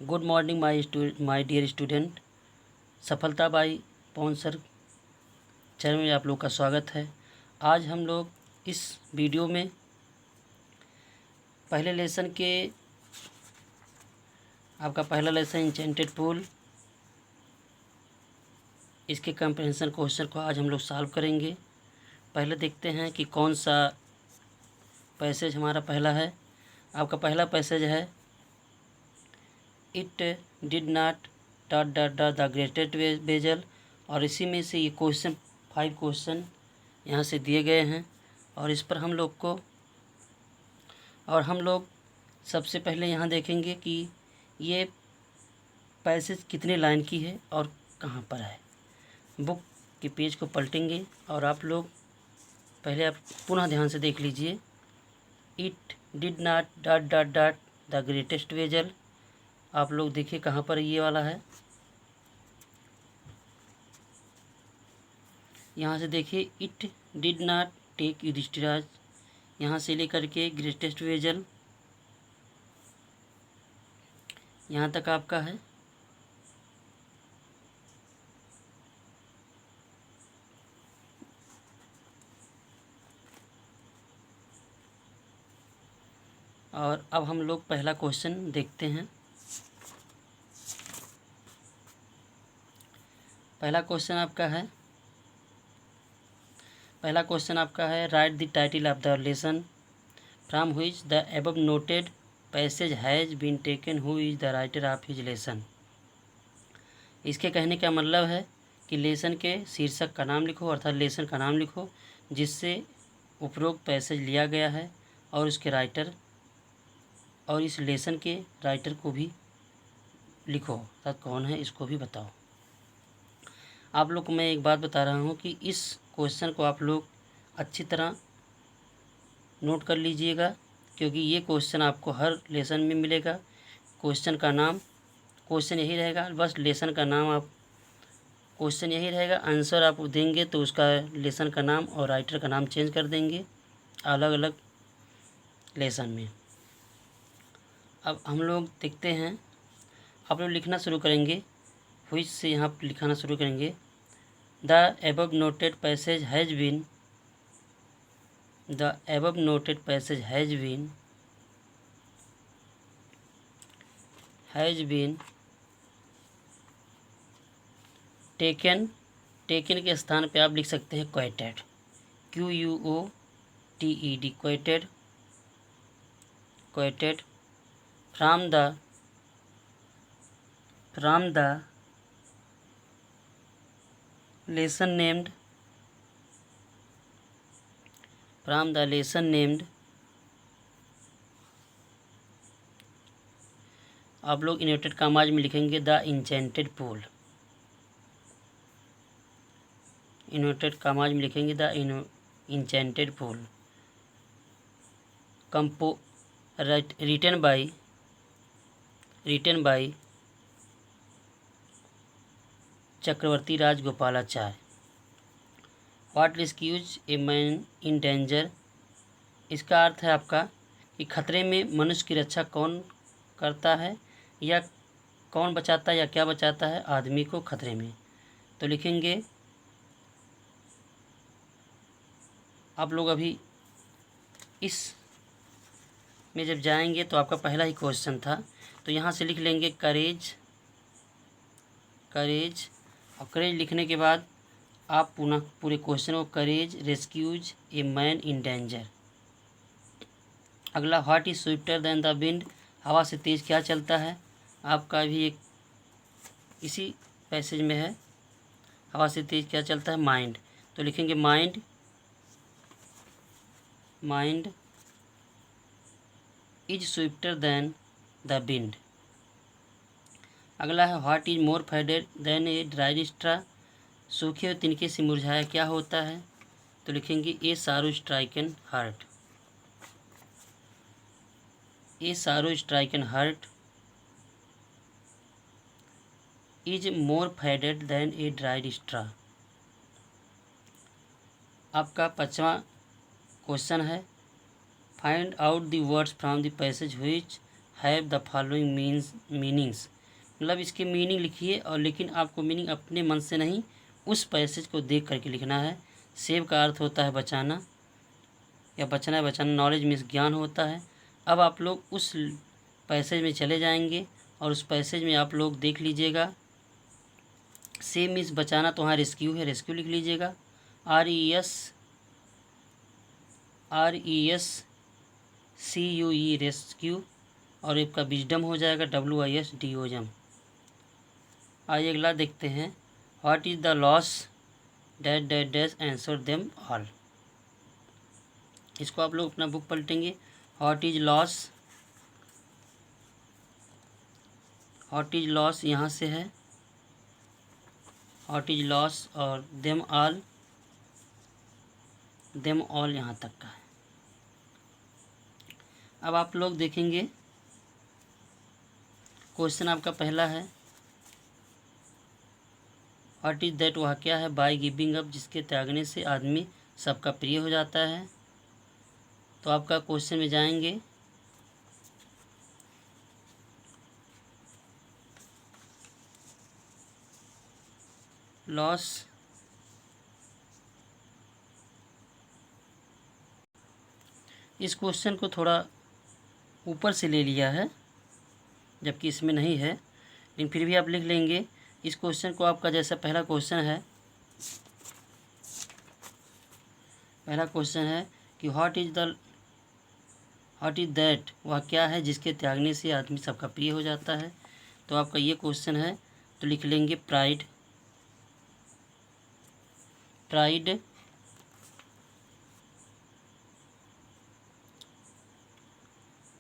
Good morning my dear student. Safalta by Pawan sir channel में आप लोग का स्वागत है। आज हम लोग इस वीडियो में पहले लेसन के आपका पहला लेसन इंचेंटेड पूल, इसके कंप्रहेंशन क्वेश्चन को आज हम लोग सॉल्व करेंगे। पहले देखते हैं कि कौन सा पैसेज हमारा पहला है। आपका पहला पैसेज है it did not dot dot dot the greatest bezel, और इसी में से ये क्वेश्चन 5 क्वेश्चन यहाँ से दिए गए हैं और इस पर हम लोग सबसे पहले यहाँ देखेंगे कि ये पैसेज कितने लाइन की है और कहाँ पर है। बुक के पेज को पलटेंगे और आप लोग पहले आप पुनः ध्यान से देख लीजिए। It did not dot dot dot the greatest bezel, आप लोग देखिए कहाँ पर ये वाला है। यहाँ से देखिए it did not take Yudhishthira's, यहाँ से लेकर के ग्रेटेस्ट बेजल यहाँ तक आपका है। और अब हम लोग पहला क्वेश्चन देखते हैं। पहला क्वेश्चन आपका है write the title of the lesson from which the above noted passage has been taken, who is the writer of his lesson. इसके कहने का मतलब है कि लेसन के शीर्षक का नाम लिखो, अर्थात लेसन का नाम लिखो जिससे उपरोक्त पैसेज लिया गया है, और उसके राइटर और इस लेसन के राइटर को भी लिखो, अर्थात कौन है इसको भी बताओ। आप लोग को मैं एक बात बता रहा हूँ कि इस क्वेश्चन को आप लोग अच्छी तरह नोट कर लीजिएगा, क्योंकि ये क्वेश्चन आपको हर लेसन में मिलेगा। क्वेश्चन यही रहेगा, बस लेसन का नाम आप क्वेश्चन यही रहेगा, आंसर आप देंगे तो उसका लेसन का नाम और राइटर का नाम चेंज कर देंगे अलग अलग लेसन में। अब हम लोग देखते हैं, आप लोग लिखना शुरू करेंगे, व्हिच से यहाँ लिखाना शुरू करेंगे। The above noted passage has been taken के स्थान पे आप लिख सकते हैं quoted, QUOTED, quoted from the lesson named आप लोग इन्वर्टेड कॉमाज में लिखेंगे the enchanted pool, inverted commas में लिखेंगे the enchanted pool, written by Chakravarti Rajagopalachari. What rescues a man in danger, इसका अर्थ है आपका कि खतरे में मनुष्य की रक्षा कौन करता है, या कौन बचाता है, या क्या बचाता है आदमी को खतरे में। तो लिखेंगे आप लोग अभी इस में जब जाएंगे तो आपका पहला ही क्वेश्चन था, तो यहाँ से लिख लेंगे करेज, और करेज लिखने के बाद आप पुनः पूरे क्वेश्चन को courage rescues a man in danger. अगला what is swifter than the wind, हवा से तेज क्या चलता है, आपका भी एक इसी पैसेज में है, हवा से तेज क्या चलता है माइंड। तो लिखेंगे mind is swifter than the wind. अगला है what is more faded than a dry straw, सूखे हुए तिनके से मुरझाया क्या होता है। तो लिखेंगे ए सारो stricken heart is more faded than a dried straw. आपका 5वां क्वेश्चन है find out the words from the passage which have the following meanings, मतलब इसके मीनिंग लिखिए, और लेकिन आपको मीनिंग अपने मन से नहीं, उस पैसेज को देख करके लिखना है। सेव का अर्थ होता है बचाना या बचना है, बचाना। नॉलेज मीन्स ज्ञान होता है। अब आप लोग उस पैसेज में चले जाएंगे और उस पैसेज में आप लोग देख लीजिएगा। सेव मीन्स बचाना, तो वहाँ रेस्क्यू है, रेस्क्यू लिख लीजिएगा। RESCUE rescue. और आपका विजडम हो जाएगा WISDOM। आइए अगला देखते हैं। What is the loss dash dash dash answer them all. इसको आप लोग अपना बुक पलटेंगे। व्हाट इज लॉस यहाँ से है, व्हाट इज लॉस, और देम ऑल यहाँ तक का है। अब आप लोग देखेंगे क्वेश्चन आपका पहला है, व्हाट इज दैट, वह क्या है। बाय गिविंग अप, जिसके त्यागने से आदमी सबका प्रिय हो जाता है। तो आपका क्वेश्चन में जाएंगे, लॉस इस क्वेश्चन को थोड़ा ऊपर से ले लिया है, जबकि इसमें नहीं है, लेकिन फिर भी आप लिख लेंगे इस क्वेश्चन को। आपका जैसा पहला क्वेश्चन है कि व्हाट इज दैट, वह क्या है जिसके त्यागने से आदमी सबका प्रिय हो जाता है। तो आपका ये क्वेश्चन है, तो लिख लेंगे प्राइड।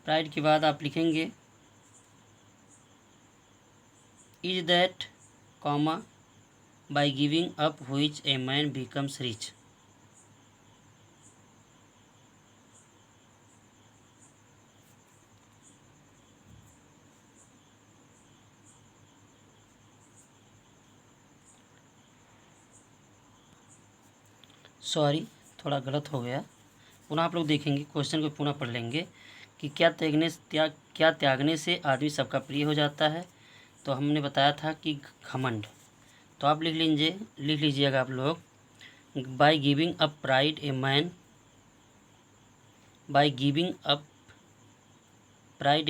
प्राइड के बाद आप लिखेंगे is that comma bye giving up which A man becomes rich. Sorry, थोड़ा गलत हो गया। पुनः आप लोग देखेंगे क्वेश्चन को, पुनः पढ़ लेंगे कि क्या त्यागने से आदमी सबका प्रिय हो जाता है। तो हमने बताया था कि घमंड। तो आप लिख लीजिएगा आप लोग, bye giving up pride A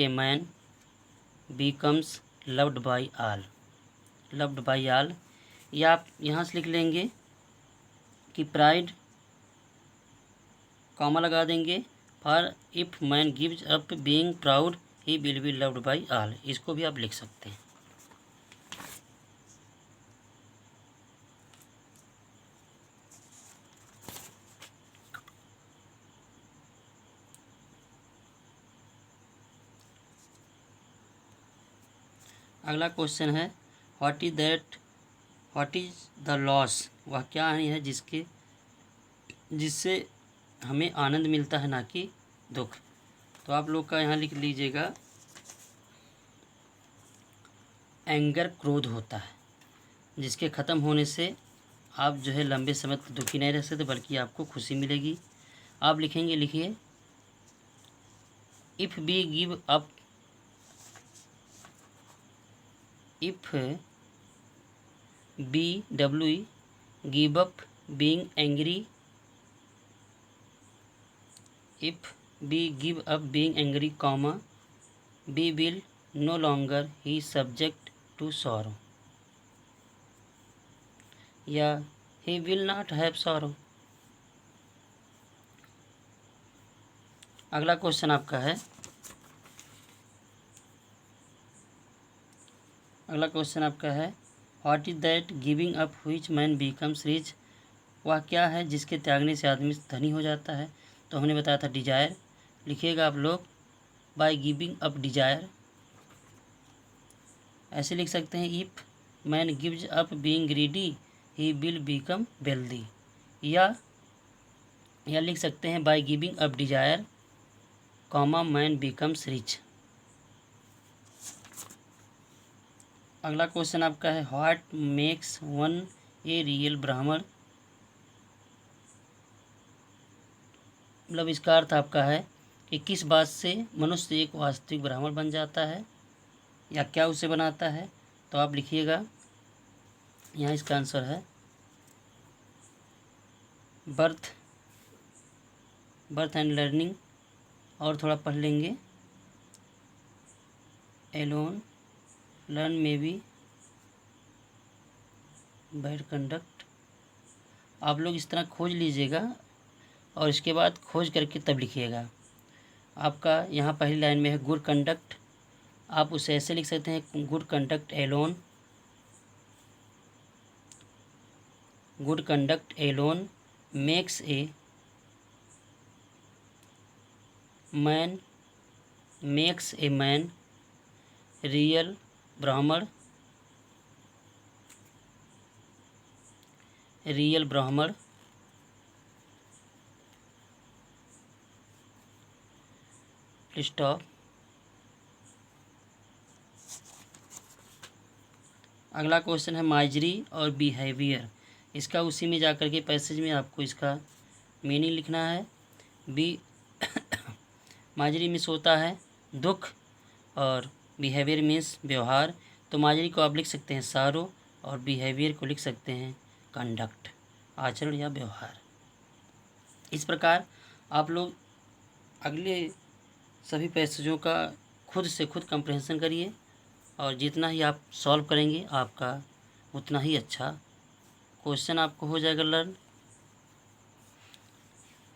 man becomes loved by all. या आप यहाँ से लिख लेंगे कि प्राइड कॉमा लगा देंगे, for if man gives up being proud he will be loved by all. इसको भी आप लिख सकते हैं। अगला क्वेश्चन है, व्हाट इज द लॉस, वह क्या हानि है जिससे हमें आनंद मिलता है, ना कि दुख। तो आप लोग का यहाँ लिख लीजिएगा, एंगर क्रोध होता है, जिसके ख़त्म होने से आप जो है लंबे समय तक दुखी नहीं रह सकते, बल्कि आपको खुशी मिलेगी। आप लिखिए if be give up give up being angry, comma be will no longer he subject to sorrow, या he will not have sorrow. अगला क्वेश्चन आपका है, what is that giving up which man becomes rich, वह क्या है जिसके त्यागने से आदमी धनी हो जाता है। तो हमने बताया था डिजायर। लिखिएगा आप लोग, बाय गिविंग अप डिजायर। ऐसे लिख सकते हैं, if man gives up being greedy he will become wealthy, या लिख सकते हैं by giving up desire, comma man becomes rich. अगला क्वेश्चन आपका है, what makes one a real Brahmin, मतलब इसका अर्थ आपका है कि किस बात से मनुष्य एक वास्तविक ब्राह्मण बन जाता है, या क्या उसे बनाता है। तो आप लिखिएगा, यहाँ इसका आंसर है बर्थ एंड लर्निंग, और थोड़ा पढ़ लेंगे। एलोन लर्न में बी बैड कंडक्ट। आप लोग इस तरह खोज लीजिएगा और इसके बाद खोज करके तब लिखिएगा। आपका यहाँ पहली लाइन में है गुड कंडक्ट, आप उसे ऐसे लिख सकते हैं, good conduct alone, good conduct alone makes a man real Brahmin stop. अगला क्वेश्चन है माइजरी और बिहेवियर। इसका उसी में जाकर के पैसेज में आपको इसका मीनिंग लिखना है। माइजरी मीन्स होता है दुख और बिहेवियर मीन्स व्यवहार। तो माइजरी को आप लिख सकते हैं सारो और बिहेवियर को लिख सकते हैं कंडक्ट, आचरण या व्यवहार। इस प्रकार आप लोग अगले सभी पैसेजों का खुद से खुद कंप्रहेंशन करिए और जितना ही आप सॉल्व करेंगे आपका उतना ही अच्छा क्वेश्चन आपको हो जाएगा लर्न।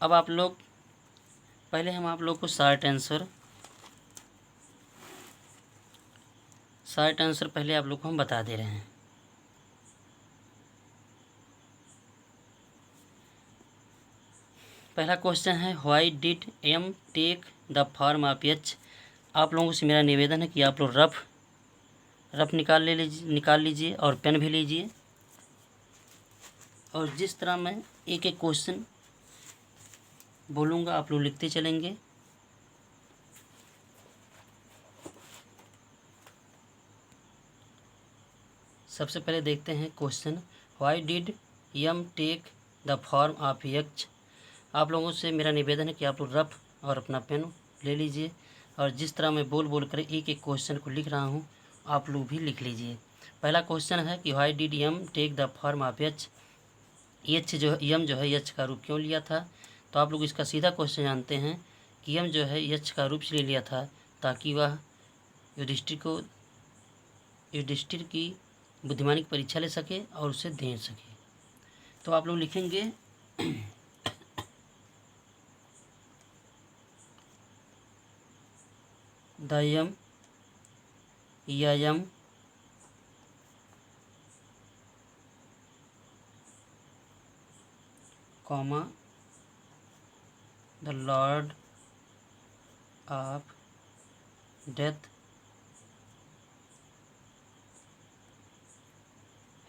अब आप लोग पहले हम आप लोग को शॉर्ट आंसर पहले आप लोग को हम बता दे रहे हैं। पहला क्वेश्चन है why did M take the form of H. आप लोगों से मेरा निवेदन है कि आप लोग रफ निकाल लीजिए और पेन भी लीजिए, और जिस तरह मैं एक एक क्वेश्चन बोलूँगा आप लोग लिखते चलेंगे। सबसे पहले देखते हैं question, why did M take the form of H. आप लोगों से मेरा निवेदन है कि आप लोग रफ और अपना पेन ले लीजिए, और जिस तरह मैं बोल कर एक एक क्वेश्चन को लिख रहा हूँ आप लोग भी लिख लीजिए। पहला क्वेश्चन है कि why did M take the form of H. M जो है एच का रूप क्यों लिया था। तो आप लोग इसका सीधा क्वेश्चन जानते हैं कि एम जो है एच का रूप इसलिए लिया था ताकि वह युधिष्ठिर की बुद्धिमानी की परीक्षा ले सके और उसे दे सके। तो आप लोग लिखेंगे the Yama comma the lord of death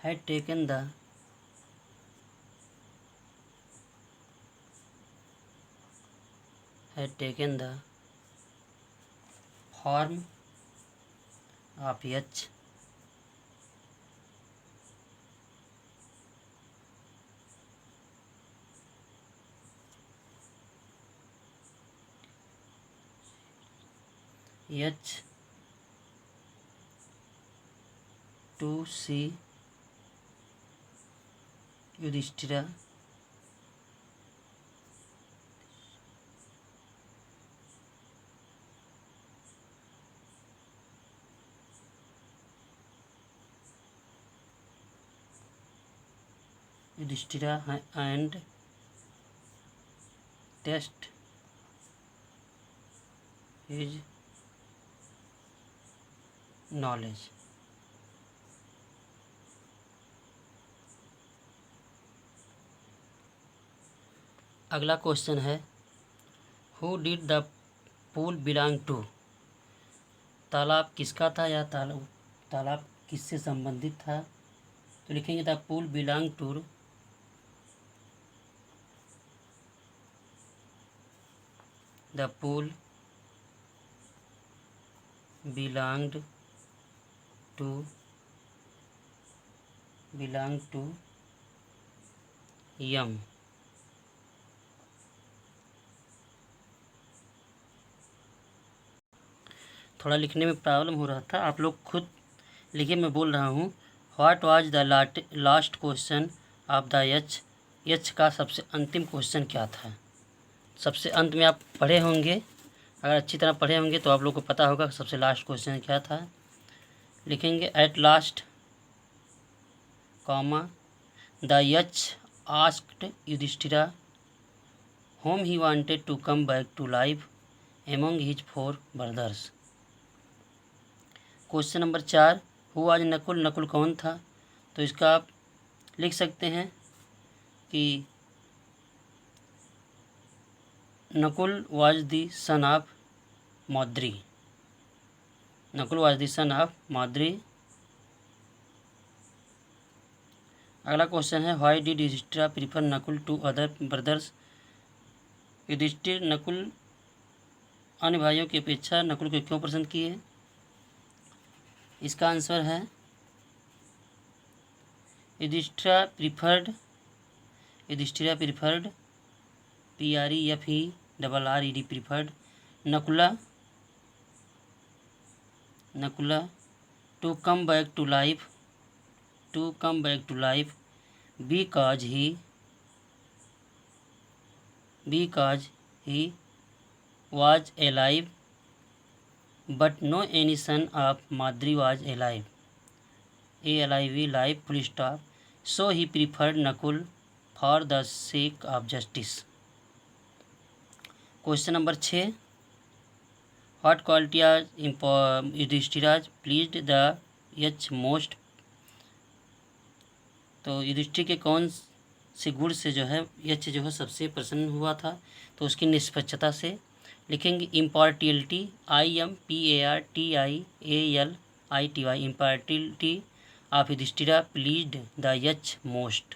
had taken the form of H to see Yudhishthira and test his knowledge। अगला क्वेश्चन है who did the pool belong to. तालाब किसका था या तालाब किससे संबंधित था। तो लिखेंगे the pool belong to belonged to Yama. थोड़ा लिखने में प्रॉब्लम हो रहा था, आप लोग खुद लिखिए, मैं बोल रहा हूँ, what was the last question of the Yaksha. Yaksha का सबसे अंतिम क्वेश्चन क्या था। सबसे अंत में आप पढ़े होंगे, अगर अच्छी तरह पढ़े होंगे तो आप लोग को पता होगा सबसे लास्ट क्वेश्चन क्या था। लिखेंगे at last comma the Yaksha asked Yudhishthira whom he wanted to come back to life among his 4 brothers। Question number 4, who was Nakul. Nakul कौन था। तो इसका आप लिख सकते हैं कि Nakul was the son of Madri. Nakul was the son of Madri. अगला क्वेश्चन है, why did Yudhishthir prefer Nakul to other brothers. Yudhishthir Nakul अन्य भाइयों की अपेक्षा नकुल को क्यों पसंद किए। इसका आंसर है Yudhishthira preferred PREFERD preferred Nakula to come back to life because he was alive but no any son of Madri was alive, alive full stop, so he preferred Nakul for the sake of justice। Question number 6, what quality Yudhishthira pleased the Yaksha most. तो युधिष्ठिर के कौन से गुण से जो है यच जो है सबसे प्रसन्न हुआ था। तो उसकी निष्पक्षता से। लिखेंगे impartiality, IMPARTIALITY, impartiality of Yudhishthir pleased the Yaksha most.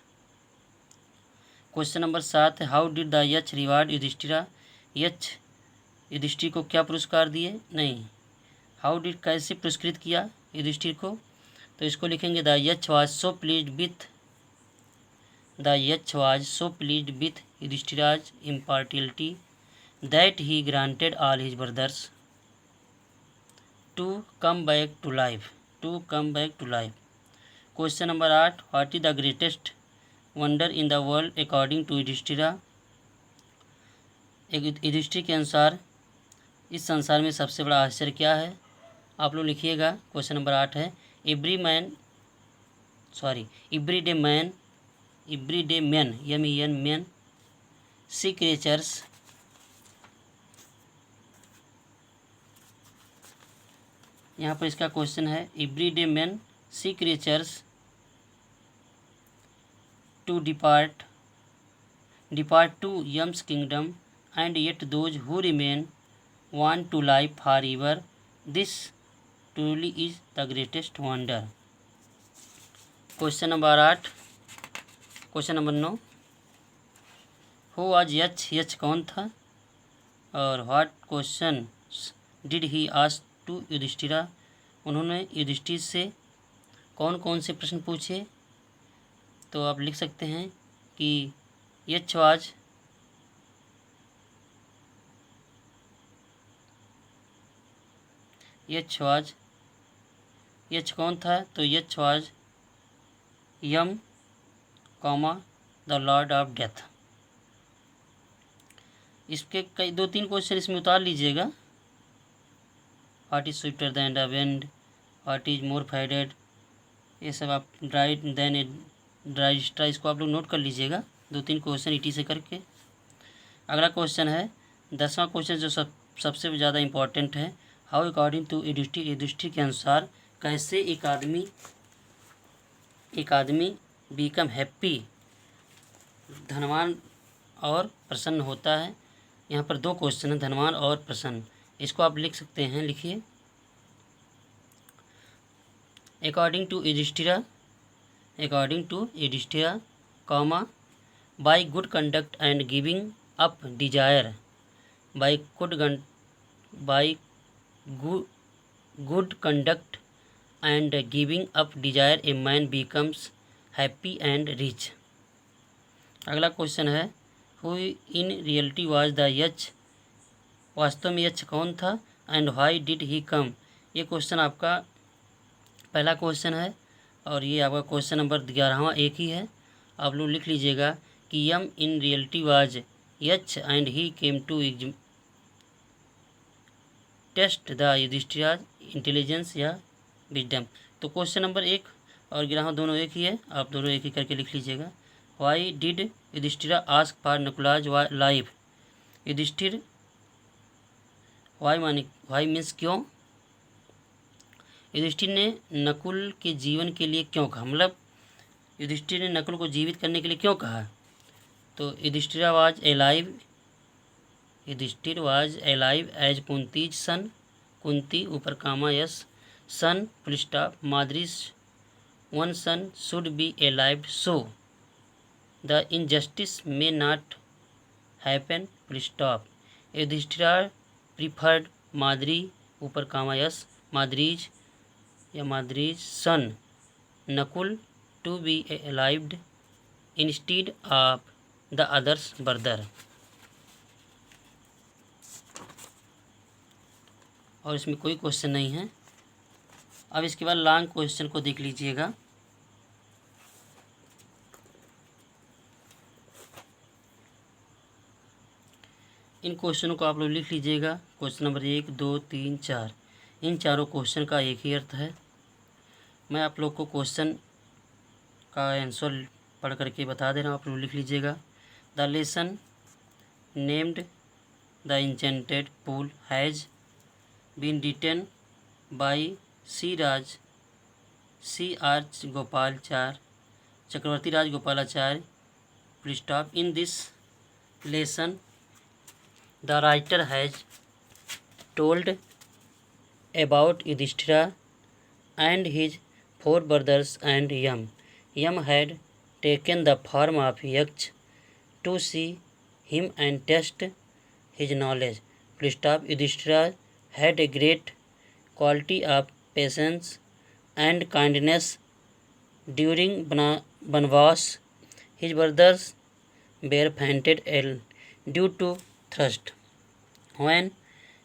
Question number 7, how did the Yaksha reward Yudhishthir. Yaksha Yudhishthir को क्या पुरस्कार दिए, नहीं, हाउ डिड कैसे पुरस्कृत किया युधिष्ठिर को। तो इसको लिखेंगे the Yaksha was so pleased with Yudhishthira's impartiality that he granted all his brothers to come back to life। Question number 8, what is the greatest wonder in the world according to Yudhishthira. Yudhishthira के अनुसार इस संसार में सबसे बड़ा आश्चर्य क्या है। आप लोग लिखिएगा। क्वेश्चन नंबर 8 है, everyday man MEN see creatures यहाँ पर इसका क्वेश्चन है, everyday man see creatures to depart to Yama's kingdom and yet those who remain want to live for ever, this truly is the greatest wonder. Question number 8, question number 9, who was Yaksha कौन था। और what question did he ask to Yudhishthir, उन्होंने युधिष्ठिर से कौन कौन से प्रश्न पूछे। तो आप लिख सकते हैं कि यच कौन था। तो Yaksha was Yama the lord of death. इसके कई 2-3 क्वेश्चन इसमें उतार लीजिएगा। What is swifter than the wind, what is more faded, ये सब आप ड्राई स्ट्रा इसको आप लोग नोट कर लीजिएगा। 2-3 क्वेश्चन ईटी से करके। अगला क्वेश्चन है 10वां क्वेश्चन जो सबसे ज़्यादा इम्पोर्टेंट है, हाउ अकॉर्डिंग टू युधिष्ठिर के अनुसार कैसे एक आदमी बिकम हैप्पी, धनवान और प्रसन्न होता है। यहाँ पर 2 क्वेश्चन है, धनवान और प्रसन्न। इसको आप लिख सकते हैं। लिखिए, according to Yudhishthir comma by good conduct and giving up desire, by good conduct and giving up desire a man becomes happy and rich. अगला क्वेश्चन है, who in reality was the Yaksha, वास्तव में यच कौन था, and why did he come. ये question आपका पहला question है और ये आपका क्वेश्चन नंबर 11वां एक ही है। आप लोग लिख लीजिएगा कि Yama in reality was Yaksha and he came to test the Yudhishthira's intelligence या विजडम। तो क्वेश्चन नंबर 1 और 11वां दोनों एक ही है, आप दोनों एक ही करके लिख लीजिएगा। Why did Yudhishthira ask for Nakula's life. Yudhishthir why means क्यों, युधिष्ठिर ने नकुल के जीवन के लिए क्यों कहा, मतलब युधिष्ठिर ने नकुल को जीवित करने के लिए क्यों कहा। तो Yudhishthir was alive as Kunti's son, Kunti ऊपर comma S son full stop, Madri's one son should be alive so the injustice may not happen full stop. Yudhishthir preferred Madri ऊपर कामा यस माद्रीज या Madri's son Nakul to be alived instead of the others brother. और इसमें कोई question नहीं है। अब इसके बाद लॉन्ग क्वेश्चन को देख लीजिएगा। इन क्वेश्चनों को आप लोग लिख लीजिएगा। क्वेश्चन नंबर 1, 2, 3, 4, इन चारों क्वेश्चन का एक ही अर्थ है। मैं आप लोग को क्वेश्चन का आंसर पढ़ करके बता दे रहा हूँ, आप लोग लिख लीजिएगा। The lesson named the enchanted pool has been written by C Raj Gopalachari, Chakravarti Raj Gopalachari. Full stop. In this lesson the writer has told about Yudhishthira and his 4 brothers and Yam. Yam had taken the form of Yaksh to see him and test his knowledge. Full stop. Yudhishthira had a great quality of patience and kindness during Banvas. His brothers were fainted ill due to thirst. When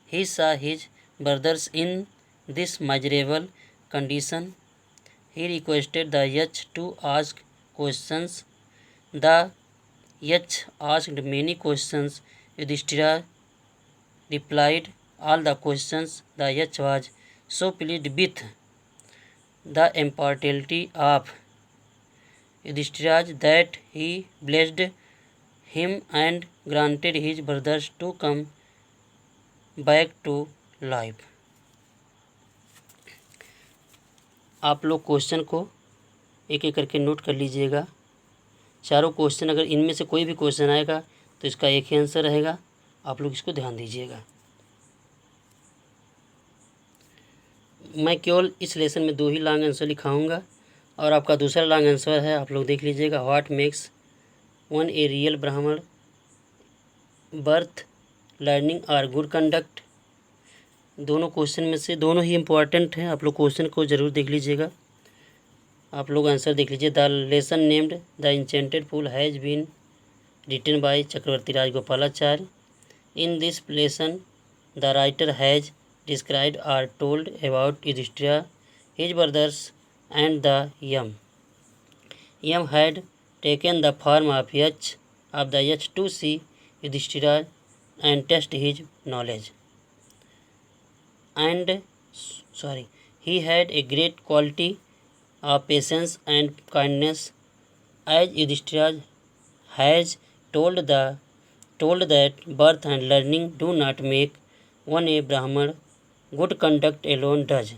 he saw his brothers in this miserable condition, he requested the Yaksh to ask questions. The Yaksh asked many questions. Yudhishthira replied all the questions. The Yaksh was so pleased with the impartiality of Yudhishthira that he blessed him and granted his brothers to come back to life. आप लोग question को एक एक करके note कर लीजिएगा। चारों question, अगर इनमें से कोई भी क्वेश्चन आएगा तो इसका एक ही आंसर रहेगा, आप लोग इसको ध्यान दीजिएगा। मैं केवल इस लेसन में 2 ही लॉन्ग आंसर लिखाऊंगा और आपका दूसरा लॉन्ग आंसर है, आप लोग देख लीजिएगा। What makes one a real ब्राह्मण, बर्थ, लर्निंग और गुड कंडक्ट। दोनों क्वेश्चन में से दोनों ही इम्पोर्टेंट हैं, आप लोग क्वेश्चन को ज़रूर देख लीजिएगा। आप लोग आंसर देख लीजिए। The lesson named the enchanted pool has been written by Chakravarti Raj Gopalachari. In this lesson the writer has described or told about Yudhishthira, his brothers and the Yama. Yama had taken the form of the Yaksh to see Yudhishthira and test his knowledge. He had a great quality of patience and kindness, as Yudhishthira has told that birth and learning do not make one a Brahman. Good conduct alone does.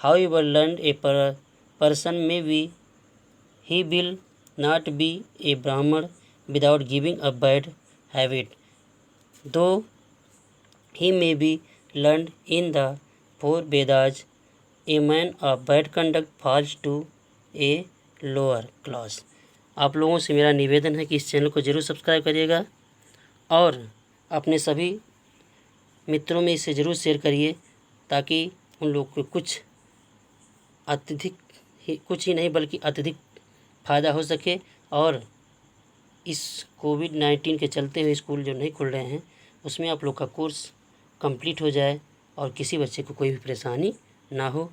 However learned a person may be, he will not be a Brahman without giving up bad habit, though he may be learned in the 4 Vedas. A man of bad conduct falls to a lower class. आप लोगों से मेरा निवेदन है कि इस channel को ज़रूर सब्सक्राइब करिएगा और अपने सभी मित्रों में इसे ज़रूर शेयर करिए, ताकि उन लोग को कुछ ही नहीं बल्कि अत्यधिक फ़ायदा हो सके और इस कोविड-19 के चलते हुए स्कूल जो नहीं खुल रहे हैं उसमें आप लोग का कोर्स कंप्लीट हो जाए और किसी बच्चे को कोई भी परेशानी ना हो।